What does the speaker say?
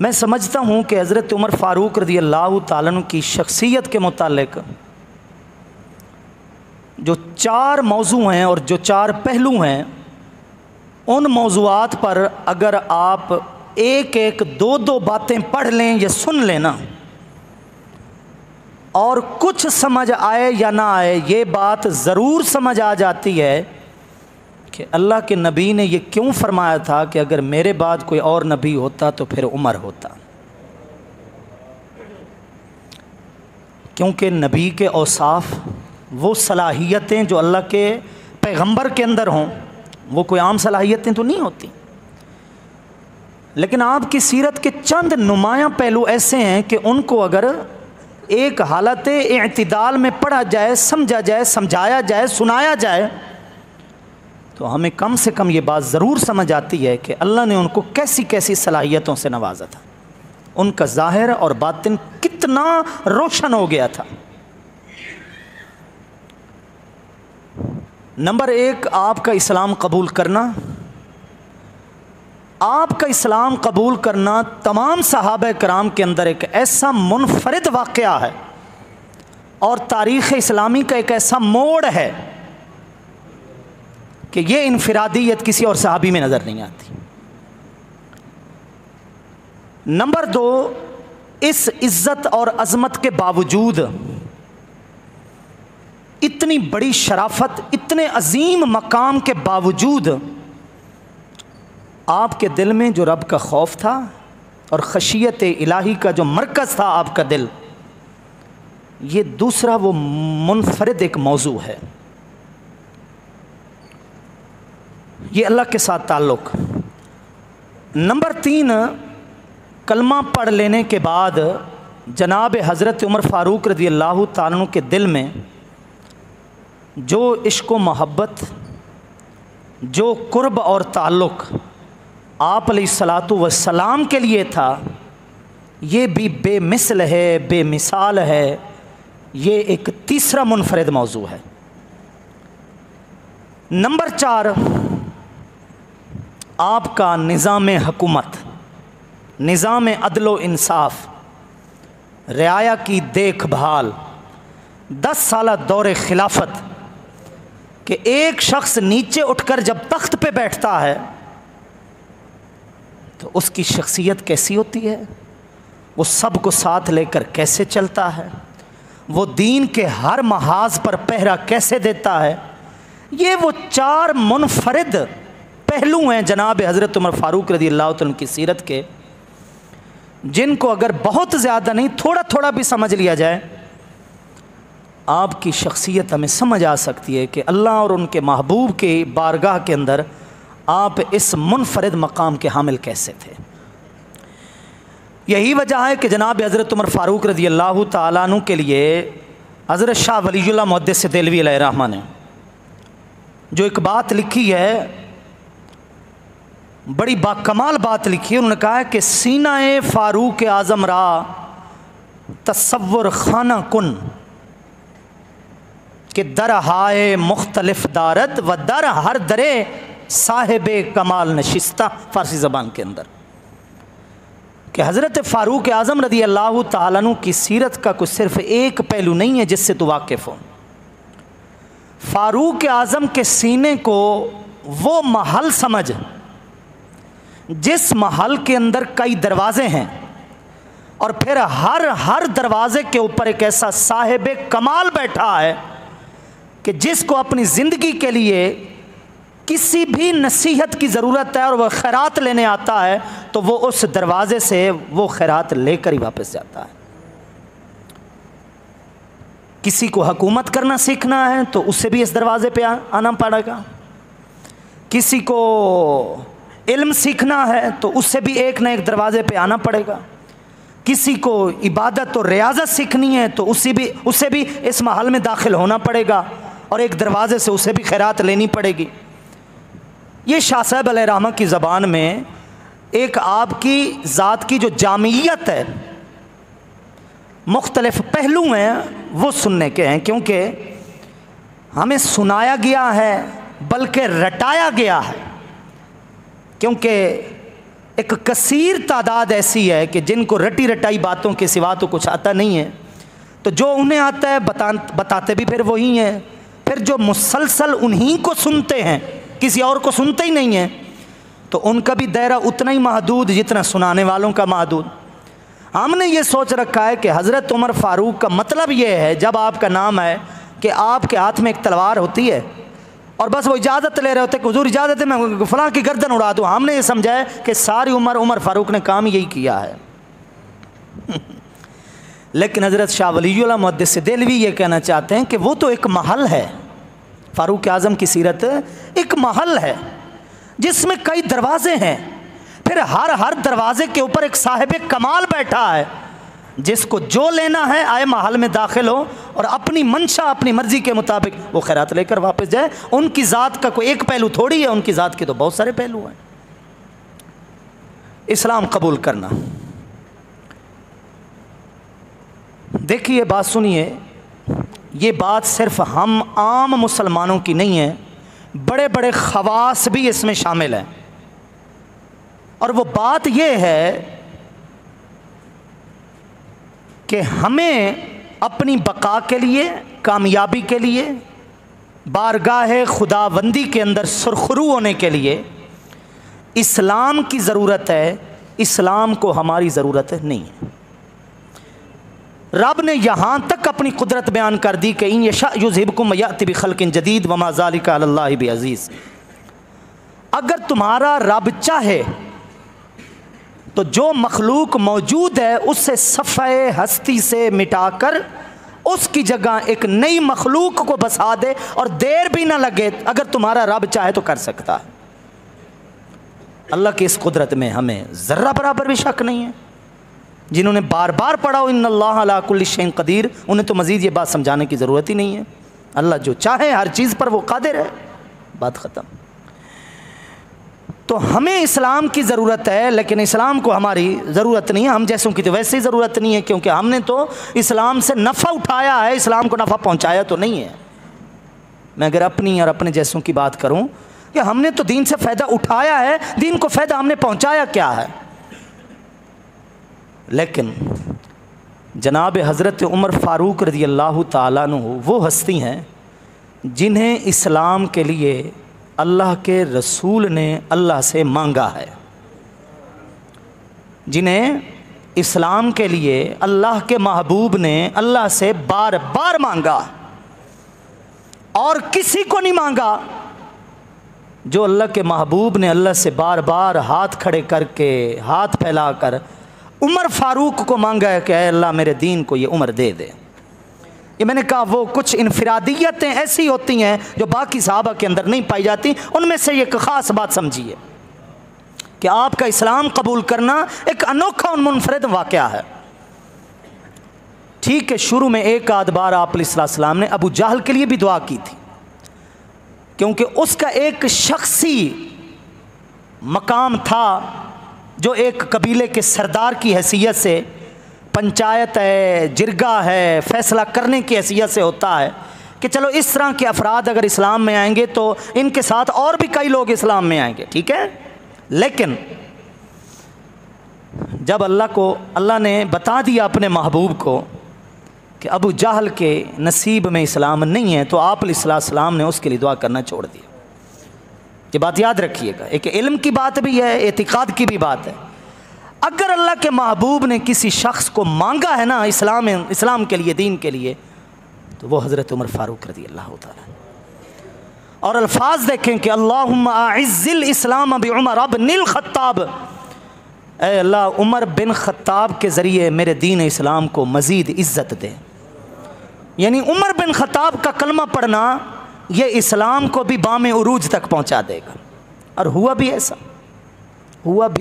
मैं समझता हूँ कि हज़रत उमर फ़ारूक रज़ी अल्लाह ताला अन्हु की शख्सियत के मुतालिक जो 4 मौजू हैं और जो 4 पहलू हैं, उन मौज़ूआत पर अगर आप एक एक 2-2 बातें पढ़ लें या सुन लें ना, और कुछ समझ आए या ना आए, ये बात ज़रूर समझ आ जाती है कि अल्लाह के नबी ने ये क्यों फरमाया था कि अगर मेरे बाद कोई और नबी होता तो फिर उमर होता। क्योंकि नबी के औसाफ, वो सलाहियतें जो अल्लाह के पैगंबर के अंदर हों, वो कोई आम सलाहियतें तो नहीं होती। लेकिन आपकी सीरत के चंद नुमायाँ पहलू ऐसे हैं कि उनको अगर एक हालत इत्तिदाल में पढ़ा जाए, समझा जाए, समझाया जाए, सुनाया जाए, तो हमें कम से कम ये बात ज़रूर समझ आती है कि अल्लाह ने उनको कैसी कैसी सलाहियतों से नवाजा था, उनका ज़ाहिर और बातिन कितना रोशन हो गया था। नंबर 1, आपका इस्लाम कबूल करना। आपका इस्लाम कबूल करना तमाम सहाबा कराम के अंदर एक ऐसा मुनफरिद वाक़या है और तारीख़ इस्लामी का एक ऐसा मोड़ है कि ये इनफिरादियत किसी और सहाबी में नज़र नहीं आती। नंबर 2, इस इज़्ज़त और अज़मत के बावजूद, इतनी बड़ी शराफत, इतने अजीम मकाम के बावजूद, आपके दिल में जो रब का खौफ था और खशियत इलाही का जो मरकज़ था आपका दिल, ये दूसरा वो मुनफरिद एक मौजू है। ये अल्लाह के साथ ताल्लुक़। नंबर 3, कलमा पढ़ लेने के बाद जनाब हज़रत उमर फ़ारूक रज़ी अल्लाह ताला अन्हु के दिल में जो इश्क़ व मोहब्बत, जो कुर्ब और ताल्लुक़ आप अलैहिस्सलातु वस्सलाम के लिए था, ये भी बेमिसल है, बेमिसाल है। ये एक तीसरा मुनफरिद मौजू है। नंबर 4, आपका निज़ाम हुकूमत, निज़ाम अदलो इंसाफ, रियाया की देखभाल, 10 साल दौरे खिलाफत, कि एक शख्स नीचे उठकर जब तख्त पे बैठता है तो उसकी शख्सियत कैसी होती है, वो सब को साथ लेकर कैसे चलता है, वो दीन के हर महाज पर पहरा कैसे देता है। ये वो 4 मुनफरिद पहलू हैं जनाब हज़रत उमर फ़ारूक रज़ी अल्लाह तआला की सीरत के, जिनको अगर बहुत ज़्यादा नहीं, थोड़ा थोड़ा भी समझ लिया जाए, आपकी शख्सियत हमें समझ आ सकती है कि अल्लाह और उनके महबूब के बारगाह के अंदर आप इस मुनफरिद मकाम के हामिल कैसे थे। यही वजह है कि जनाब हज़रत उमर फ़ारूक रज़ी अल्लाह ताला अन्हु के लिए हज़रत शाह वलीउल्लाह मुहद्दिस देलवी अलैहिर्रहमा ने जो एक बात लिखी है, बड़ी बाकमाल बात लिखी है। उन्होंने कहा है कि सीना फ़ारूक आज़म रा तसव्वुर खाना कुन, कि दर हाय मुख्तलिफ दारद व दर हर दरे साहिब कमाल नशिस्ता, फ़ारसी ज़बान के अंदर, कि हज़रत फ़ारूक आज़म रज़ी अल्लाह ताला अन्हु की सीरत का कुछ सिर्फ़ एक पहलू नहीं है जिससे तो वाकिफ़ हो। फ़ारूक आज़म के सीने को वो महल समझ, जिस महल के अंदर कई दरवाज़े हैं और फिर हर दरवाज़े के ऊपर एक ऐसा साहिब कमाल बैठा है कि जिसको अपनी ज़िंदगी के लिए किसी भी नसीहत की ज़रूरत है और वह खैरात लेने आता है तो वो उस दरवाज़े से वो खैरात लेकर ही वापस जाता है। किसी को हुकूमत करना सीखना है तो उससे भी इस दरवाज़े पे आना पड़ेगा। किसी को इल्म सीखना है तो उससे भी एक न एक दरवाज़े पे आना पड़ेगा। किसी को इबादत और रियाज़त सीखनी है तो उससे भी इस महल में दाखिल होना पड़ेगा और एक दरवाज़े से उसे भी खैरात लेनी पड़ेगी। ये शाह साहब अलैहिर्रहमा की ज़बान में एक आपकी ज़ात की जो जामियत है, मुख्तलिफ पहलू हैं, वो सुनने के हैं, क्योंकि हमें सुनाया गया है बल्कि रटाया गया है। क्योंकि एक कसीर तादाद ऐसी है कि जिनको रटी रटाई बातों के सिवा तो कुछ आता नहीं है, तो जो उन्हें आता है बताते भी फिर वही हैं। फिर जो मुसलसल उन्हीं को सुनते हैं, किसी और को सुनते ही नहीं हैं, तो उनका भी दायरा उतना ही महदूद जितना सुनाने वालों का महदूद। हमने ये सोच रखा है कि हज़रत उमर फ़ारूक का मतलब ये है, जब आपका नाम है कि आपके हाथ में एक तलवार होती है और बस वो इजाज़त ले रहे होते कि हुजूर इजाज़त है मैं फ़लाँ की गर्दन उड़ा दूँ। हमने ये समझा है कि सारी उम्र उमर फ़ारूक ने काम यही किया है। लेकिन हज़रत शाह वलीउल्लाह मुहद्दिस देहलवी ये कहना चाहते हैं कि वो तो एक महल है। फ़ारूक आज़म की सीरत एक महल है जिसमें कई दरवाजे हैं, फिर हर दरवाजे के ऊपर एक साहिब कमाल बैठा है, जिसको जो लेना है आए महल में दाखिल हो और अपनी मंशा अपनी मर्जी के मुताबिक वो खैरात लेकर वापस जाए। उनकी ज़ात का कोई एक पहलू थोड़ी है, उनकी ज़ात के तो बहुत सारे पहलू हैं। इस्लाम कबूल करना, देखिए बात सुनिए, ये बात सिर्फ हम आम मुसलमानों की नहीं है, बड़े बड़े खवास भी इसमें शामिल हैं। और वो बात ये है कि हमें अपनी बका के लिए, कामयाबी के लिए, बारगाह खुदाबंदी के अंदर सुरखरू होने के लिए इस्लाम की ज़रूरत है, इस्लाम को हमारी ज़रूरत नहीं है। रब ने यहाँ तक अपनी कुदरत बयान कर दी कि इन यशा युज़हिबकुम यअति बिखल्किन जदीद वमा ज़ालिका अलल्लाहि बिअज़ीज़। अगर तुम्हारा रब चाहे तो जो मखलूक मौजूद है उससे सफ़े हस्ती से मिटाकर उसकी जगह एक नई मखलूक को बसा दे और देर भी ना लगे। अगर तुम्हारा रब चाहे तो कर सकता है। अल्लाह की इस कुदरत में हमें ज़र्रा बराबर भी शक नहीं है। जिन्होंने बार बार पढ़ा हो इन्नल्लाह अला कुल्लि शैइन क़दीर, उन्हें तो मज़ीद ये बात समझाने की ज़रूरत ही नहीं है। अल्लाह जो चाहे हर चीज़ पर वो कादिर है, बात ख़त्म। तो हमें इस्लाम की ज़रूरत है, लेकिन इस्लाम को हमारी ज़रूरत नहीं है। हम जैसों की तो वैसे ही ज़रूरत नहीं है, क्योंकि हमने तो इस्लाम से नफ़ा उठाया है, इस्लाम को नफ़ा पहुँचाया तो नहीं है। मैं अगर अपनी और अपने जैसों की बात करूँ कि हमने तो दीन से फ़ायदा उठाया है, दीन को फ़ायदा हमने पहुँचाया क्या है। लेकिन जनाब हज़रत उमर फ़ारूक रज़ी अल्लाह ताला अन्हु वो हस्ती हैं जिन्हें इस्लाम के लिए अल्लाह के रसूल ने अल्लाह से मांगा है, जिन्हें इस्लाम के लिए अल्लाह के महबूब ने अल्लाह से बार बार मांगा और किसी को नहीं मांगा। जो अल्लाह के महबूब ने अल्लाह से बार बार हाथ खड़े करके, हाथ फैलाकर उमर फ़ारूक को मांगा है कि अल्लाह मेरे दीन को ये उम्र दे दे। ये मैंने कहा वो कुछ इनफरादियतें ऐसी होती हैं जो बाकी सहाबा के अंदर नहीं पाई जाती। उनमें से एक ख़ास बात समझिए कि आपका इस्लाम कबूल करना एक अनोखा और मुनफरद वाक़या है। ठीक है, शुरू में एक आध बार आप अलैहिस्सलाम ने अबू जहल के लिए भी दुआ की थी, क्योंकि उसका एक शख्सी मकाम था जो एक कबीले के सरदार की हैसियत से, पंचायत है, जिरगा है, फ़ैसला करने की हैसियत से होता है कि चलो इस तरह के अफराद अगर इस्लाम में आएंगे तो इनके साथ और भी कई लोग इस्लाम में आएंगे, ठीक है। लेकिन जब अल्लाह ने बता दिया अपने महबूब को कि अबू जहल के नसीब में इस्लाम नहीं है, तो आप अलैहिस्सलाम ने उसके लिए दुआ करना छोड़ दिया। ये बात याद रखिएगा, एक इल्म की बात भी है, एतिकाद की भी बात है। अगर अल्लाह के महबूब ने किसी शख्स को मांगा है ना इस्लाम के लिए, दीन के लिए, तो वो हज़रत उमर फ़ारूक रज़ी अल्लाह ताला। और अल्फाज देखें कि अल्लाहुम्मा अइज़्ज़िल इस्लाम बि उमर बिन ख़त्ताब, ऐ अल्लाह उमर बिन ख़त्ताब के ज़रिए मेरे दीन इस्लाम को मज़ीद इज़्ज़त दे। यानी उमर बिन ख़त्ताब का कलमा पढ़ना ये इस्लाम को भी बामे उरूज तक पहुँचा देगा। और हुआ भी ऐसा, हुआ भी।